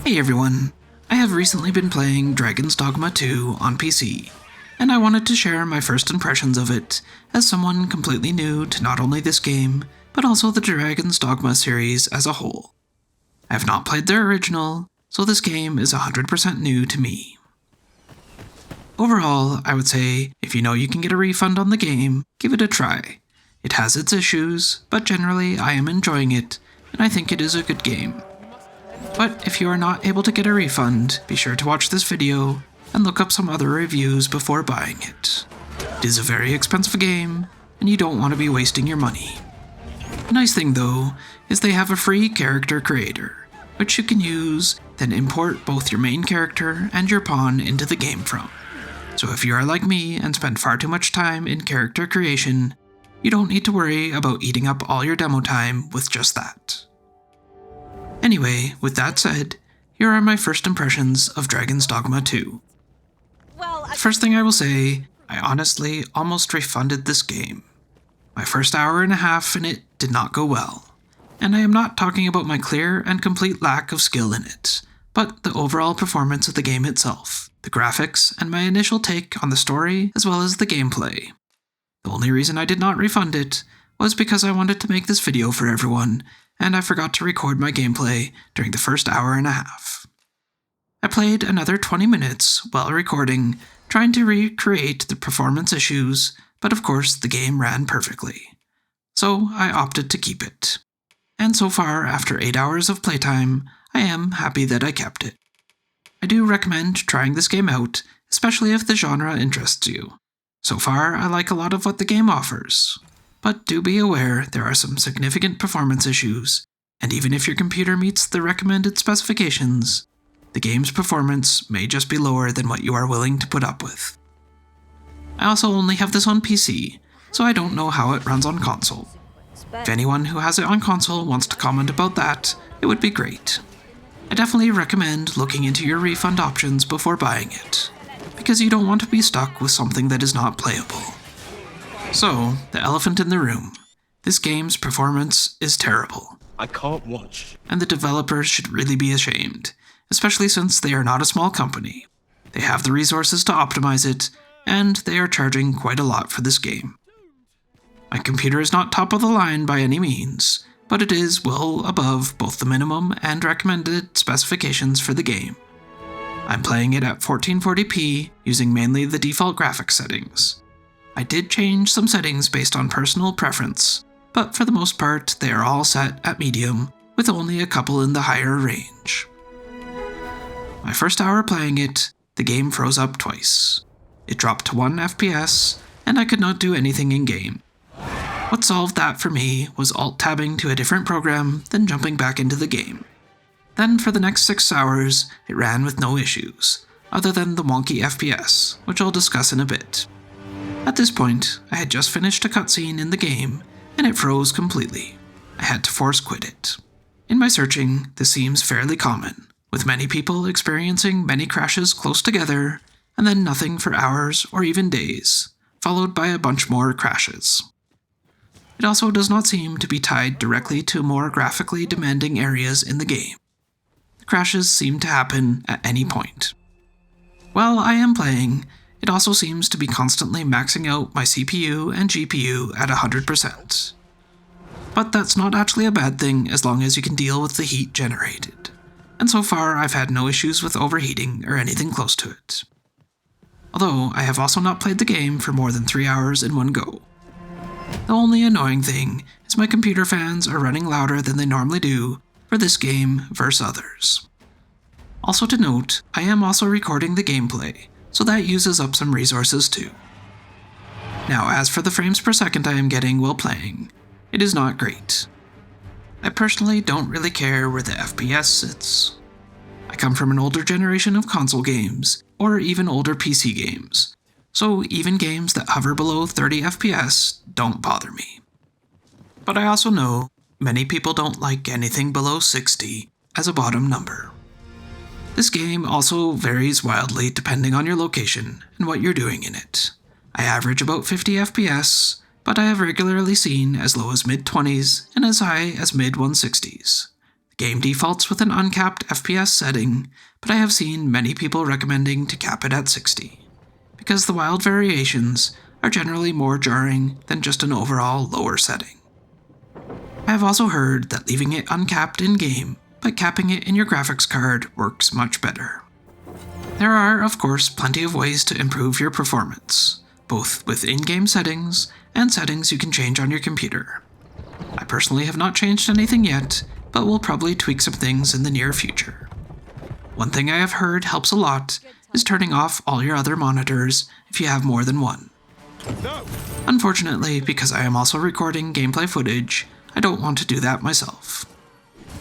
Hey everyone, I have recently been playing Dragon's Dogma 2 on PC, and I wanted to share my first impressions of it as someone completely new to not only this game, but also the Dragon's Dogma series as a whole. I have not played the original, so this game is 100% new to me. Overall, I would say, if you know you can get a refund on the game, give it a try. It has its issues, but generally I am enjoying it, and I think it is a good game. But if you are not able to get a refund, be sure to watch this video and look up some other reviews before buying it. It is a very expensive game, and you don't want to be wasting your money. The nice thing though, is they have a free character creator, which you can use, then import both your main character and your pawn into the game from. So if you are like me and spend far too much time in character creation, you don't need to worry about eating up all your demo time with just that. Anyway, with that said, here are my first impressions of Dragon's Dogma 2. The first thing I will say, I honestly almost refunded this game. My first hour and a half in it did not go well, and I am not talking about my clear and complete lack of skill in it, but the overall performance of the game itself, the graphics, and my initial take on the story as well as the gameplay. The only reason I did not refund it was because I wanted to make this video for everyone, and I forgot to record my gameplay during the first hour and a half. I played another 20 minutes while recording, trying to recreate the performance issues, but of course the game ran perfectly. So I opted to keep it. And so far, after 8 hours of playtime, I am happy that I kept it. I do recommend trying this game out, especially if the genre interests you. So far, I like a lot of what the game offers. But do be aware there are some significant performance issues, and even if your computer meets the recommended specifications, the game's performance may just be lower than what you are willing to put up with. I also only have this on PC, so I don't know how it runs on console. If anyone who has it on console wants to comment about that, it would be great. I definitely recommend looking into your refund options before buying it, because you don't want to be stuck with something that is not playable. So, the elephant in the room. This game's performance is terrible. I can't watch. And the developers should really be ashamed, especially since they are not a small company. They have the resources to optimize it, and they are charging quite a lot for this game. My computer is not top of the line by any means, but it is well above both the minimum and recommended specifications for the game. I'm playing it at 1440p using mainly the default graphics settings. I did change some settings based on personal preference, but for the most part they are all set at medium, with only a couple in the higher range. My first hour playing it, the game froze up twice. It dropped to 1 FPS, and I could not do anything in-game. What solved that for me was alt-tabbing to a different program, then jumping back into the game. Then for the next 6 hours, it ran with no issues, other than the wonky FPS, which I'll discuss in a bit. At this point, I had just finished a cutscene in the game, and it froze completely. I had to force quit it. In my searching, this seems fairly common, with many people experiencing many crashes close together, and then nothing for hours or even days, followed by a bunch more crashes. It also does not seem to be tied directly to more graphically demanding areas in the game. The crashes seem to happen at any point. While I am playing, it also seems to be constantly maxing out my CPU and GPU at 100%. But that's not actually a bad thing as long as you can deal with the heat generated. And so far I've had no issues with overheating or anything close to it. Although I have also not played the game for more than 3 hours in one go. The only annoying thing is my computer fans are running louder than they normally do for this game versus others. Also to note, I am also recording the gameplay, so that uses up some resources too. Now as for the frames per second I am getting while playing, it is not great. I personally don't really care where the FPS sits. I come from an older generation of console games, or even older PC games, so even games that hover below 30 FPS don't bother me. But I also know many people don't like anything below 60 as a bottom number. This game also varies wildly depending on your location and what you're doing in it. I average about 50 FPS, but I have regularly seen as low as mid-20s and as high as mid-160s. game defaults with an uncapped FPS setting, but I have seen many people recommending to cap it at 60, because the wild variations are generally more jarring than just an overall lower setting. I have also heard that leaving it uncapped in-game, but capping it in your graphics card works much better. There are, of course, plenty of ways to improve your performance, both with in-game settings and settings you can change on your computer. I personally have not changed anything yet, but will probably tweak some things in the near future. One thing I have heard helps a lot is turning off all your other monitors if you have more than one. Unfortunately, because I am also recording gameplay footage, I don't want to do that myself.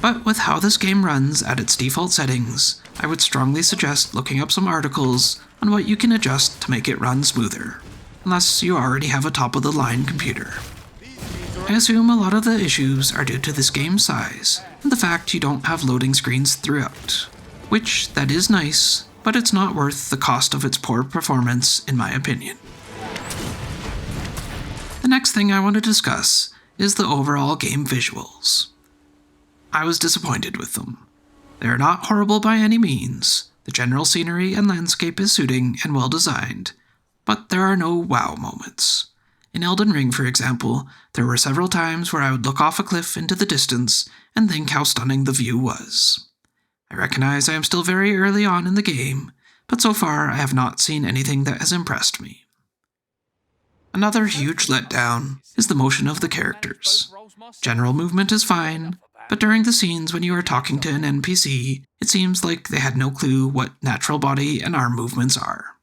But with how this game runs at its default settings, I would strongly suggest looking up some articles on what you can adjust to make it run smoother, unless you already have a top-of-the-line computer. I assume a lot of the issues are due to this game's size and the fact you don't have loading screens throughout, which, that is nice, but it's not worth the cost of its poor performance in my opinion. The next thing I want to discuss is the overall game visuals. I was disappointed with them. They are not horrible by any means, the general scenery and landscape is suiting and well designed, but there are no wow moments. In Elden Ring, for example, there were several times where I would look off a cliff into the distance and think how stunning the view was. I recognize I am still very early on in the game, but so far I have not seen anything that has impressed me. Another huge letdown is the motion of the characters. General movement is fine, but during the scenes when you are talking to an NPC, it seems like they had no clue what natural body and arm movements are.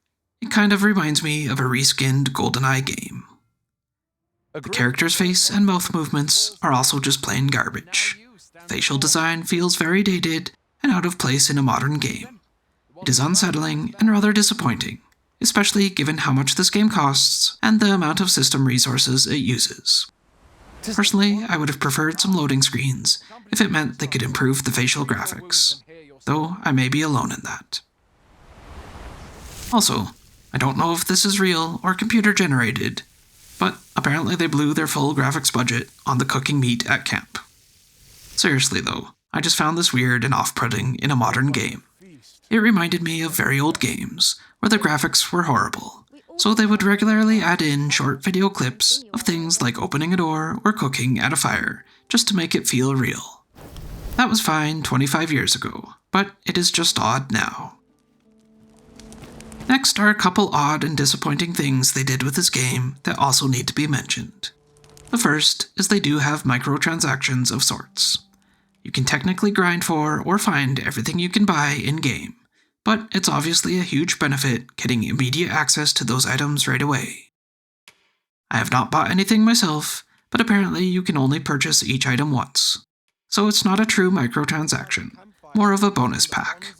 It kind of reminds me of a reskinned GoldenEye game. The character's face and mouth movements are also just plain garbage. Facial design feels very dated and out of place in a modern game. It is unsettling and rather disappointing, especially given how much this game costs and the amount of system resources it uses. Personally, I would have preferred some loading screens if it meant they could improve the facial graphics, though I may be alone in that. Also, I don't know if this is real or computer generated, but apparently they blew their full graphics budget on the cooking meat at camp. Seriously though, I just found this weird and off-putting in a modern game. It reminded me of very old games, where the graphics were horrible, so they would regularly add in short video clips of things like opening a door or cooking at a fire, just to make it feel real. That was fine 25 years ago, but it is just odd now. Next are a couple odd and disappointing things they did with this game that also need to be mentioned. The first is they do have microtransactions of sorts. You can technically grind for or find everything you can buy in-game, but it's obviously a huge benefit getting immediate access to those items right away. I have not bought anything myself, but apparently you can only purchase each item once, so it's not a true microtransaction, more of a bonus pack.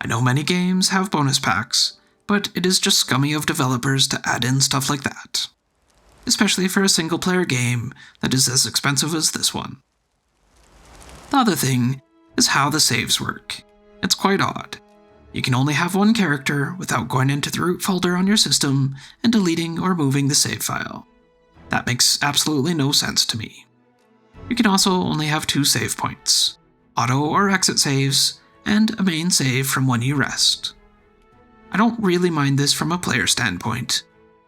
I know many games have bonus packs, but it is just scummy of developers to add in stuff like that, especially for a single-player game that is as expensive as this one. The other thing is how the saves work. It's quite odd. You can only have one character without going into the root folder on your system and deleting or moving the save file. That makes absolutely no sense to me. You can also only have 2 save points, auto or exit saves, and a main save from when you rest. I don't really mind this from a player standpoint.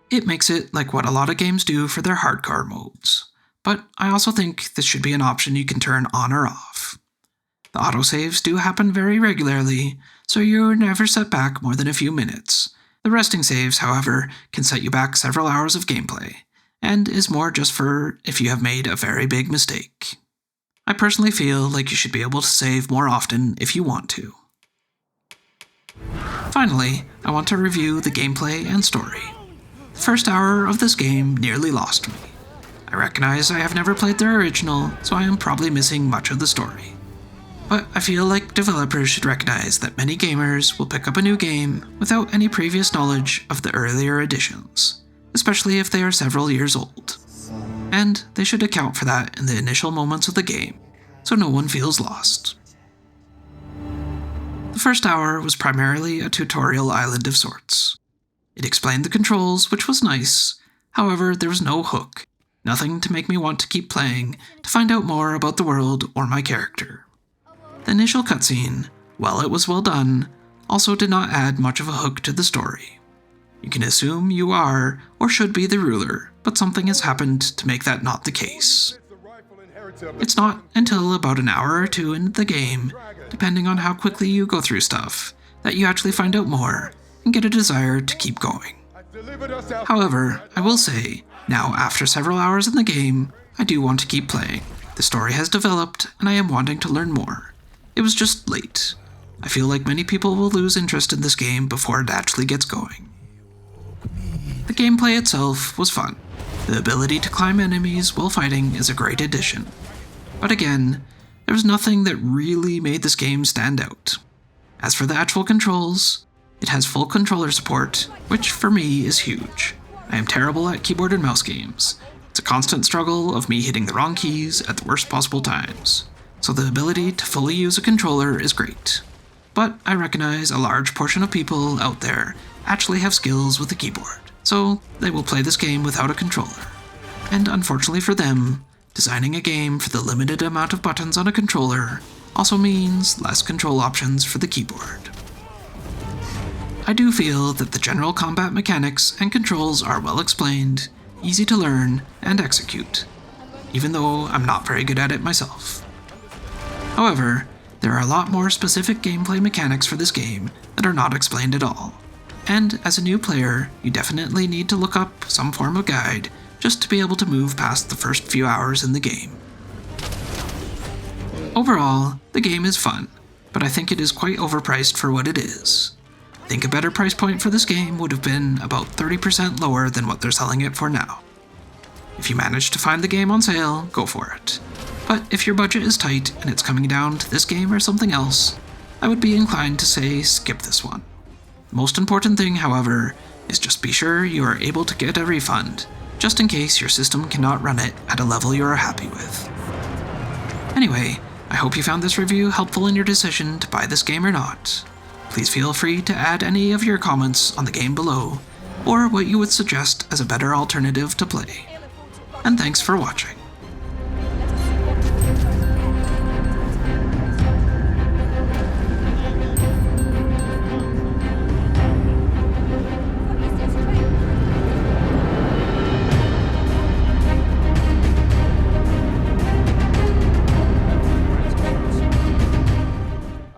It makes it like what a lot of games do for their hardcore modes, but I also think this should be an option you can turn on or off. The autosaves do happen very regularly, so you're never set back more than a few minutes. The resting saves, however, can set you back several hours of gameplay, and is more just for if you have made a very big mistake. I personally feel like you should be able to save more often if you want to. Finally, I want to review the gameplay and story. The first hour of this game nearly lost me. I recognize I have never played the original, so I am probably missing much of the story. But I feel like developers should recognize that many gamers will pick up a new game without any previous knowledge of the earlier editions, especially if they are several years old. And they should account for that in the initial moments of the game, so no one feels lost. The first hour was primarily a tutorial island of sorts. It explained the controls, which was nice. However, there was no hook, nothing to make me want to keep playing to find out more about the world or my character. The initial cutscene, while it was well done, also did not add much of a hook to the story. You can assume you are, or should be, the ruler, but something has happened to make that not the case. It's not until about an hour or two into the game, depending on how quickly you go through stuff, that you actually find out more and get a desire to keep going. However, I will say, now after several hours in the game, I do want to keep playing. The story has developed, and I am wanting to learn more. It was just late. I feel like many people will lose interest in this game before it actually gets going. The gameplay itself was fun. The ability to climb enemies while fighting is a great addition. But again, there was nothing that really made this game stand out. As for the actual controls, it has full controller support, which for me is huge. I am terrible at keyboard and mouse games. It's a constant struggle of me hitting the wrong keys at the worst possible times. So the ability to fully use a controller is great. But I recognize a large portion of people out there actually have skills with the keyboard, so they will play this game without a controller. And unfortunately for them, designing a game for the limited amount of buttons on a controller also means less control options for the keyboard. I do feel that the general combat mechanics and controls are well explained, easy to learn and execute, even though I'm not very good at it myself. However, there are a lot more specific gameplay mechanics for this game that are not explained at all, and as a new player, you definitely need to look up some form of guide just to be able to move past the first few hours in the game. Overall, the game is fun, but I think it is quite overpriced for what it is. I think a better price point for this game would have been about 30% lower than what they're selling it for now. If you manage to find the game on sale, go for it. But if your budget is tight and it's coming down to this game or something else, I would be inclined to say skip this one. The most important thing, however, is just be sure you are able to get a refund, just in case your system cannot run it at a level you are happy with. Anyway, I hope you found this review helpful in your decision to buy this game or not. Please feel free to add any of your comments on the game below, or what you would suggest as a better alternative to play. And thanks for watching.